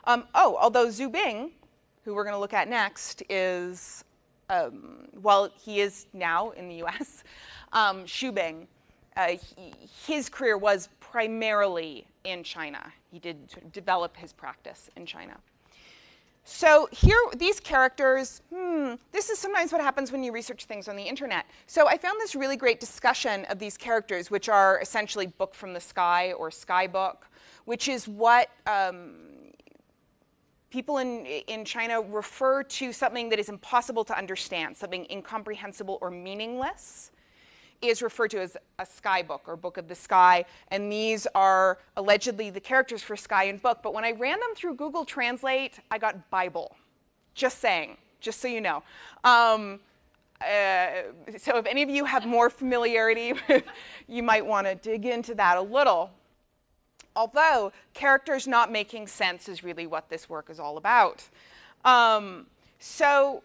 Although Zhu Bing, who we're going to look at next, is, well, he is now in the US, Xu Bing, his career was primarily in China. He did sort of develop his practice in China. So here, these characters, this is sometimes what happens when you research things on the internet. So I found this really great discussion of these characters, which are essentially book from the sky or sky book, which is what people in China refer to something that is impossible to understand, something incomprehensible or meaningless, is referred to as a sky book or book of the sky. And these are allegedly the characters for sky and book. But when I ran them through Google Translate, I got Bible. Just saying, just so you know. So if any of you have more familiarity, you might want to dig into that a little. Although characters not making sense is really what this work is all about. So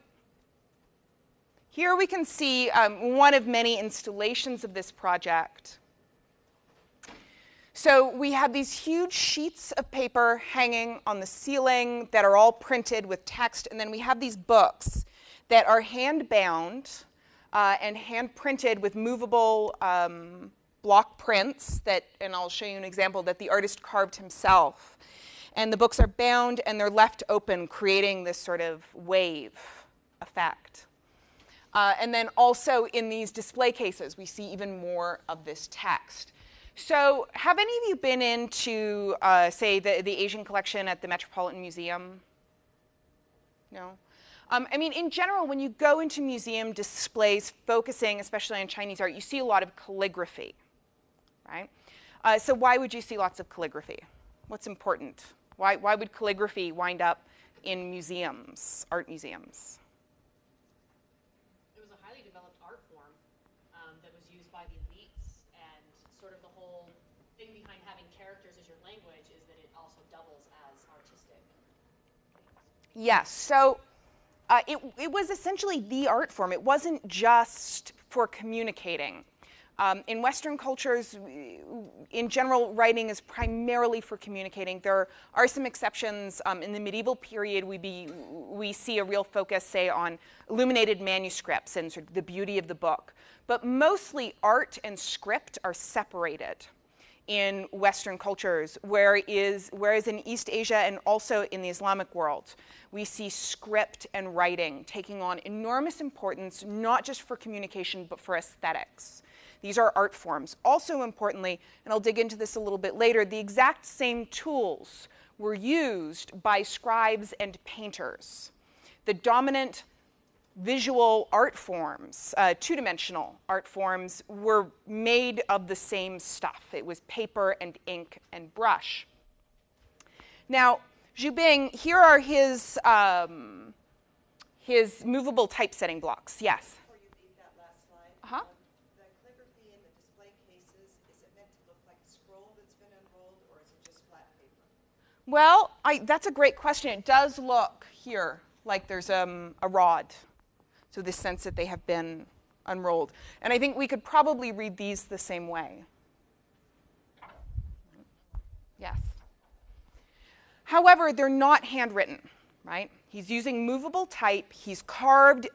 here we can see one of many installations of this project. So we have these huge sheets of paper hanging on the ceiling that are all printed with text, and then we have these books that are hand-bound and hand-printed with movable block prints that, and I'll show you an example, that the artist carved himself. And the books are bound and they're left open, creating this sort of wave effect. And then also in these display cases, we see even more of this text. So have any of you been into, say, the Asian collection at the Metropolitan Museum? No? I mean, in general, when you go into museum displays focusing especially on Chinese art, you see a lot of calligraphy, right? So why would you see lots of calligraphy? What's important? Why would calligraphy wind up in museums, art museums? It was a highly developed art form that was used by the elites, and sort of the whole thing behind having characters as your language is that it also doubles as artistic. Yes, so it was essentially the art form. It wasn't just for communicating. In Western cultures, in general, writing is primarily for communicating. There are some exceptions. In the medieval period, we see a real focus, say, on illuminated manuscripts and sort of the beauty of the book. But mostly art and script are separated in Western cultures, whereas in East Asia and also in the Islamic world, we see script and writing taking on enormous importance, not just for communication, but for aesthetics. These are art forms. Also importantly, and I'll dig into this a little bit later, the exact same tools were used by scribes and painters. The dominant visual art forms, two-dimensional art forms, were made of the same stuff. It was paper and ink and brush. Now, Xu Bing, here are his movable typesetting blocks. Yes? Before you leave that last slide, Uh-huh. the calligraphy in the display cases, is it meant to look like a scroll that's been unrolled, or is it just flat paper? Well, that's a great question. It does look here like there's a rod. So this sense that they have been unrolled. And I think we could probably read these the same way. Yes. However, they're not handwritten, right? He's using movable type. He's carved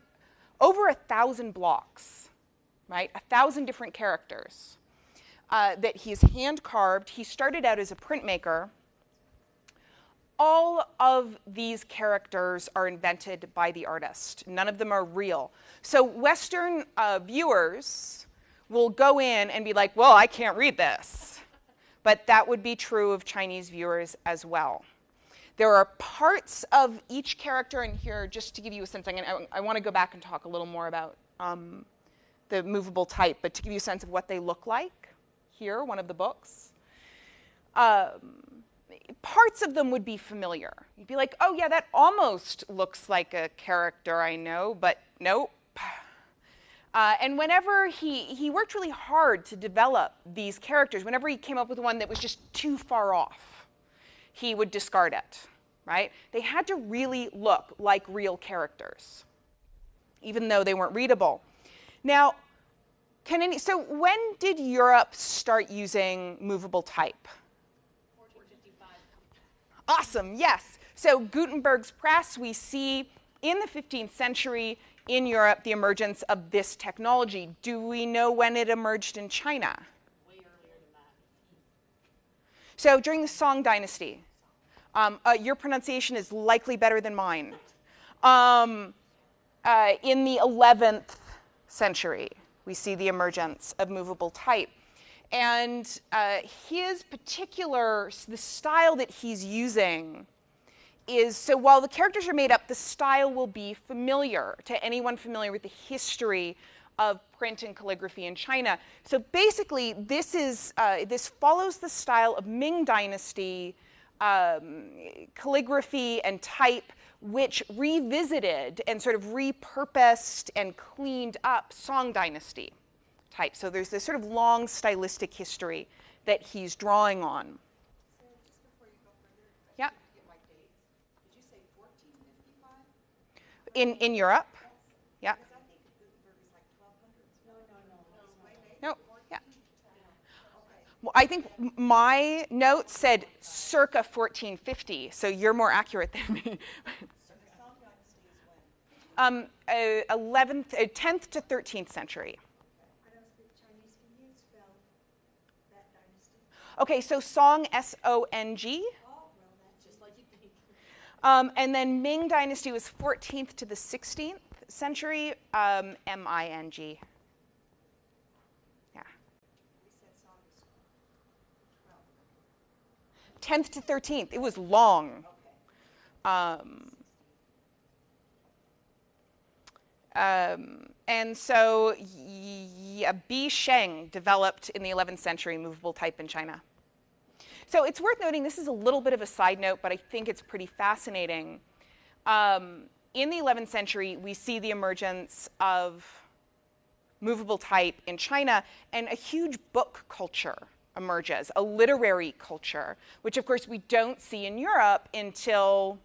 over 1,000 blocks, right? 1,000 different characters that he's hand carved. He started out as a printmaker. All of these characters are invented by the artist. None of them are real. So Western viewers will go in and be like, well, I can't read this. But that would be true of Chinese viewers as well. There are parts of each character in here, just to give you a sense. I want to go back and talk a little more about the movable type, but to give you a sense of what they look like, here, one of the books. Parts of them would be familiar. You'd be like, oh yeah, that almost looks like a character I know, but nope. And whenever he worked really hard to develop these characters, whenever he came up with one that was just too far off, he would discard it, right? They had to really look like real characters, even though they weren't readable. Now, so when did Europe start using movable type? 1455. Awesome, yes. So Gutenberg's press, we see in the 15th century in Europe the emergence of this technology. Do we know when it emerged in China? Way earlier than that. So during the Song Dynasty. Your pronunciation is likely better than mine. In the 11th century, we see the emergence of movable type. And the style that he's using is, so while the characters are made up, the style will be familiar to anyone familiar with the history of print and calligraphy in China. So basically, this follows the style of Ming Dynasty calligraphy and type, which revisited and sort of repurposed and cleaned up Song Dynasty type. So there's this sort of long stylistic history that he's drawing on. Sarah, just before you go further, Yeah. get my dates. Did you say 1455? In Europe? Yeah. Because I think Gutenberg is like 1200s. No. It's way later. No. Yeah. Okay. Well, I think my note said circa 1450, so you're more accurate than me. So the Song Dynasty is when? 10th to 13th century. How does the Chinese, can you spell that dynasty? Okay, so Song, S-O-N-G. Oh, well, that's Just like you think. And then Ming Dynasty was 14th to the 16th century, M-I-N-G. Yeah. we said Song is 12. 10th to 13th. It was long. And so Bi Sheng developed in the 11th century movable type in China. So it's worth noting, this is a little bit of a side note, but I think it's pretty fascinating. In the 11th century, we see the emergence of movable type in China, and a huge book culture emerges, a literary culture, which of course we don't see in Europe until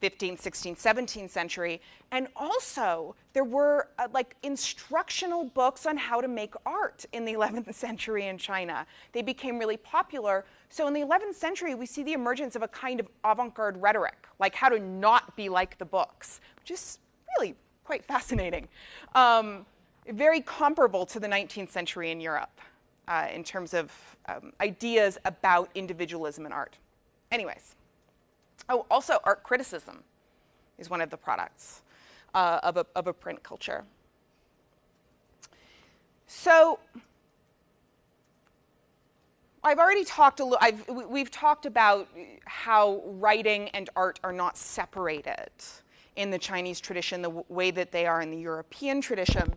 15th, 16th, 17th century. And also, there were like instructional books on how to make art in the 11th century in China. They became really popular. So in the 11th century, we see the emergence of a kind of avant-garde rhetoric, like how to not be like the books, which is really quite fascinating. Very comparable to the 19th century in Europe in terms of ideas about individualism in art. Anyways. Oh, also art criticism is one of the products of a print culture. So I've already talked a little, we've talked about how writing and art are not separated in the Chinese tradition the way that they are in the European tradition.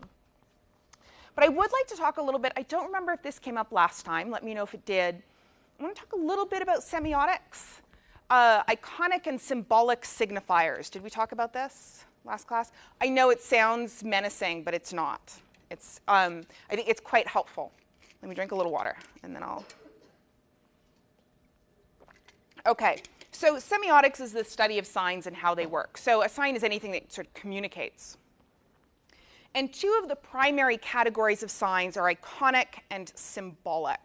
But I would like to talk a little bit, I don't remember if this came up last time, let me know if it did. I want to talk a little bit about semiotics. Iconic and symbolic signifiers. Did we talk about this last class? I know it sounds menacing, but it's not. It's, I think it's quite helpful. Let me drink a little water, and then I'll... Okay, so semiotics is the study of signs and how they work. So a sign is anything that sort of communicates. And two of the primary categories of signs are iconic and symbolic.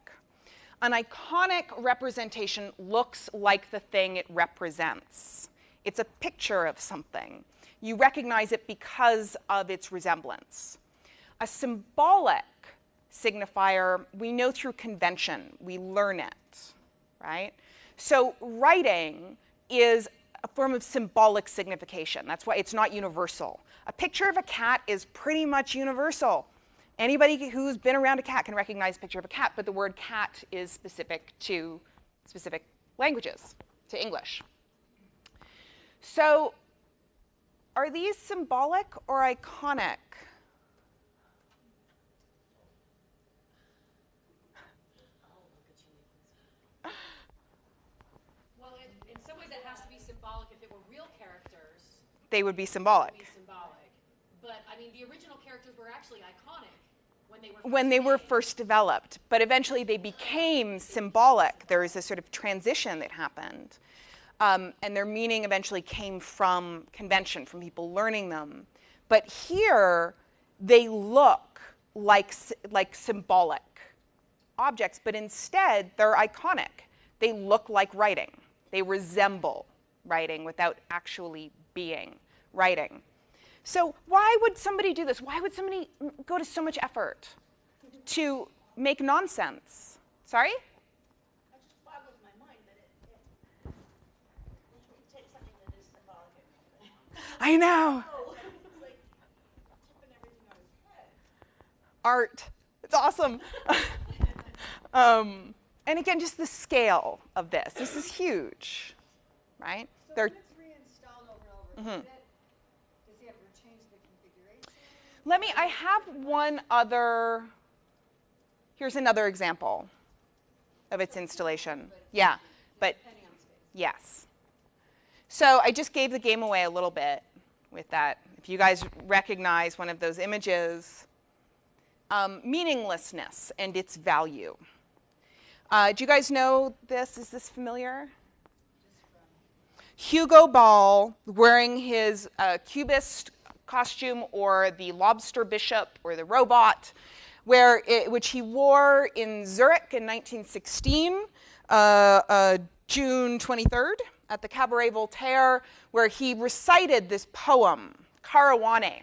An iconic representation looks like the thing it represents. It's a picture of something. You recognize it because of its resemblance. A symbolic signifier, we know through convention. We learn it, right? So writing is a form of symbolic signification. That's why it's not universal. A picture of a cat is pretty much universal. Anybody who's been around a cat can recognize a picture of a cat, but the word cat is specific to specific languages, to English. So are these symbolic or iconic? Well, in some ways it has to be symbolic. If it were real characters, They would be symbolic. it would be symbolic. But, I mean, the original characters were actually iconic When they were made. first developed, but eventually they became symbolic. There was a sort of transition that happened. And their meaning eventually came from convention, from people learning them. But here, they look like symbolic objects, but instead, they're iconic. They look like writing. They resemble writing without actually being writing. So why would somebody do this? Why would somebody go to so much effort to make nonsense? Sorry? It just boggles my mind that it takes something that is symbolic and I know. it's like tipping everything on his head. Art. It's awesome. And again, just the scale of this. This is huge, right? So They're, when it's reinstalled over and over, does he ever change the configuration? I have one other, here's another example of its installation. Yeah, but Depending on space. yes. So I just gave the game away a little bit with that. If you guys recognize one of those images, meaninglessness and its value. Do you guys know this? Is this familiar? Hugo Ball wearing his cubist costume, or the lobster bishop, or the robot, which he wore in Zurich in 1916, June 23rd, at the Cabaret Voltaire, where he recited this poem, Caruana.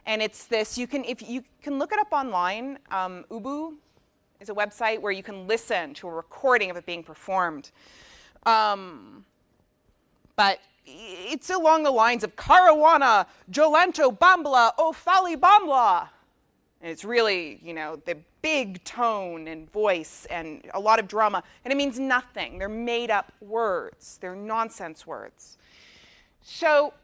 And it's this, if you can look it up online, Ubu is a website where you can listen to a recording of it being performed. But it's along the lines of Caruana, Jolento Bambla, O Fali Bambla. And it's really, the big tone and voice and a lot of drama. And it means nothing. They're made up words. They're nonsense words. So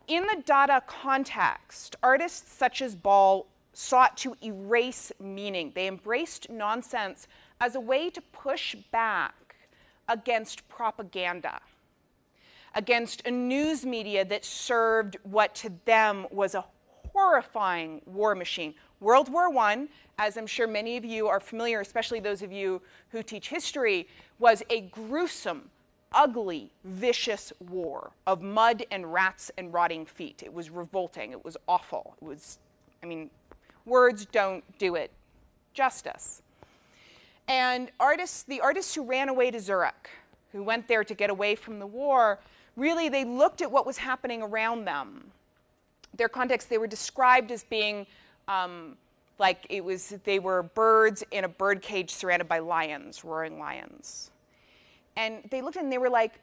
in the Dada context, artists such as Ball sought to erase meaning. They embraced nonsense as a way to push back against propaganda, against a news media that served what to them was a horrifying war machine. World War I, as I'm sure many of you are familiar, especially those of you who teach history, was a gruesome, ugly, vicious war of mud and rats and rotting feet. It was revolting. It was awful. It was, words don't do it justice. And the artists who ran away to Zurich, who went there to get away from the war, really they looked at what was happening around them. Their context, they were described as being they were birds in a bird cage surrounded by lions, roaring lions. And they looked and they were like,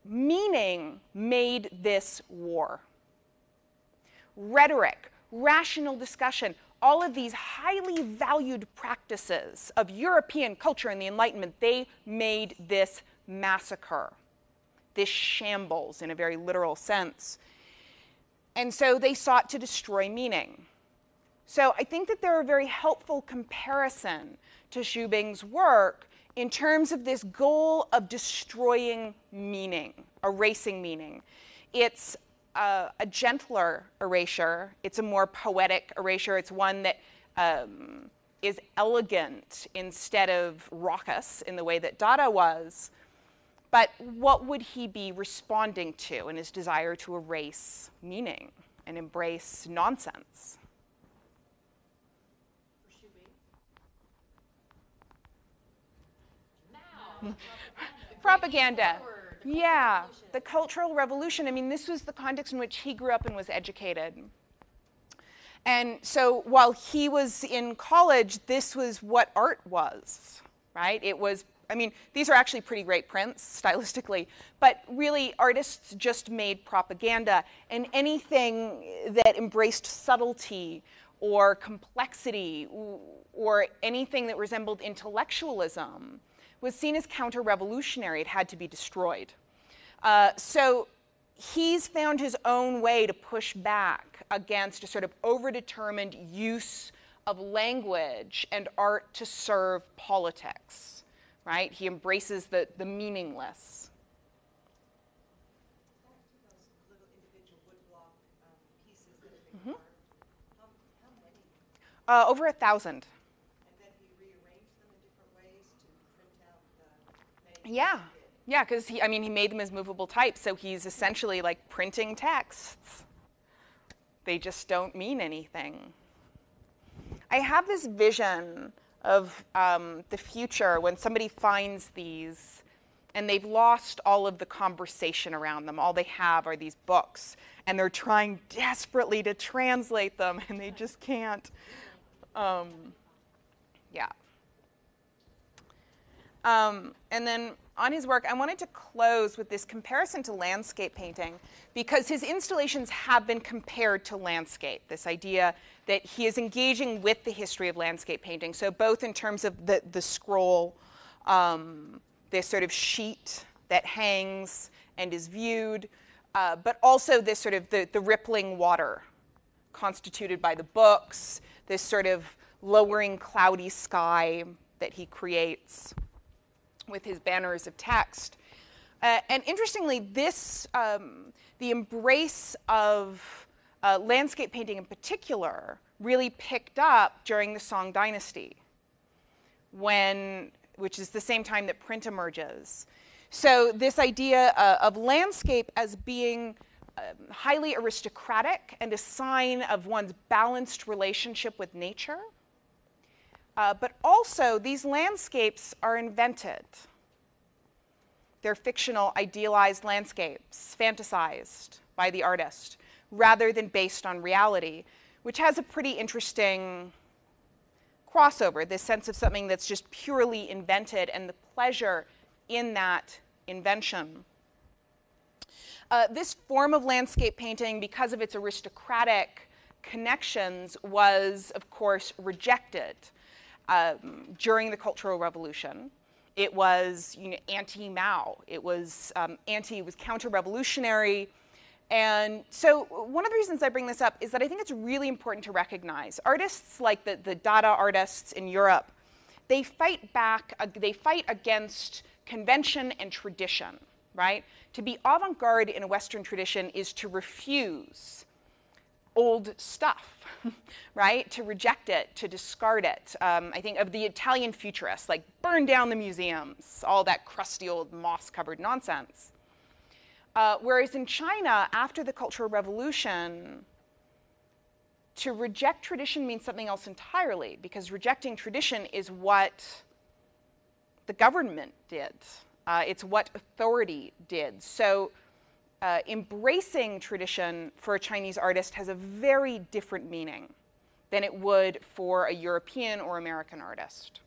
meaning made this war. Rhetoric, rational discussion, all of these highly valued practices of European culture and the Enlightenment, they made this massacre, this shambles in a very literal sense. And so they sought to destroy meaning. So I think that they're a very helpful comparison to Xubing's work in terms of this goal of destroying meaning, erasing meaning. It's a gentler erasure. It's a more poetic erasure. It's one that is elegant instead of raucous in the way that Dada was. But what would he be responding to in his desire to erase meaning and embrace nonsense? Propaganda. Yeah, the Cultural Revolution. This was the context in which he grew up and was educated. And so while he was in college, this was what art was, right? It was, these are actually pretty great prints stylistically, but really artists just made propaganda, and anything that embraced subtlety or complexity or anything that resembled intellectualism was seen as counter-revolutionary. It had to be destroyed. So he's found his own way to push back against a sort of overdetermined use of language and art to serve politics, right? He embraces the meaningless. Back to those little individual woodblock pieces that have been carved. How many? Over 1,000. And then he rearranged them in different ways to print out the main. Yeah. Yeah, because he made them as movable type, so he's essentially like printing texts. They just don't mean anything. I have this vision of the future when somebody finds these and they've lost all of the conversation around them. All they have are these books, and they're trying desperately to translate them, and they just can't. Yeah. And then on his work, I wanted to close with this comparison to landscape painting, because his installations have been compared to landscape, this idea that he is engaging with the history of landscape painting. So both in terms of the scroll, this sort of sheet that hangs and is viewed, but also this sort of the rippling water constituted by the books, this sort of lowering cloudy sky that he creates with his banners of text. And interestingly, this, the embrace of landscape painting in particular really picked up during the Song Dynasty, which is the same time that print emerges. So this idea of landscape as being highly aristocratic and a sign of one's balanced relationship with nature. But also, these landscapes are invented. They're fictional, idealized landscapes, fantasized by the artist, rather than based on reality, which has a pretty interesting crossover, this sense of something that's just purely invented and the pleasure in that invention. This form of landscape painting, because of its aristocratic connections, was, of course, rejected during the Cultural Revolution. It was, anti-Mao. It was counter-revolutionary. And so one of the reasons I bring this up is that I think it's really important to recognize artists like the Dada artists in Europe, they fight against convention and tradition, right? To be avant-garde in a Western tradition is to refuse old stuff, right? To reject it, to discard it. I think of the Italian futurists, like burn down the museums, all that crusty old moss-covered nonsense. Whereas in China, after the Cultural Revolution, to reject tradition means something else entirely, because rejecting tradition is what the government did. It's what authority did. So embracing tradition for a Chinese artist has a very different meaning than it would for a European or American artist.